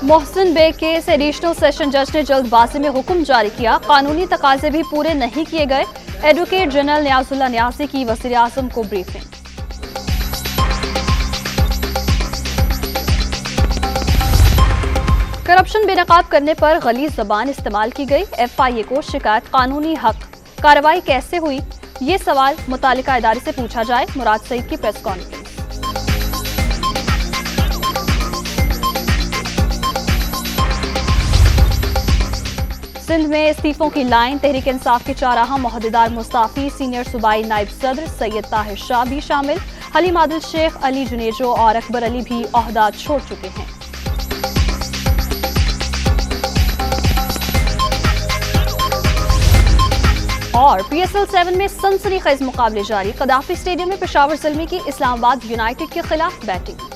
मोहसिन बे case additional session जज ने जल्दबाजी में हुक्म जारी किया। कानूनी तकाजे भी पूरे नहीं किए गए। एडवोकेट जनरल नियाजुल्लाह न्यासी की वज़ीर आज़म को ब्रीफिंग। करप्शन बेनकाब करने पर गलीज़ ज़बान इस्तेमाल की गई। FIA को शिकायत कानूनी हक, कार्रवाई कैसे हुई, ये सवाल मुतालिका इदारे से पूछा जाए। मुराद सईद की प्रेस कॉन्फ्रेंस। सिंध में इस्तीफों की लाइन, तहरीक इंसाफ के 4 अहम मोहद्देदार मुस्ताफी। सीनियर सूबाई नायब सदर सैयद ताहिर शाह भी शामिल। हलीम आदिल शेख, अली जुनेजो और अकबर अली भी ओहदा छोड़ चुके हैं। और PSL 7 में सनसनीखेज मुकाबले जारी। कदाफी स्टेडियम में पेशावर ज़ल्मी की इस्लामाबाद यूनाइटेड के खिलाफ बैटिंग।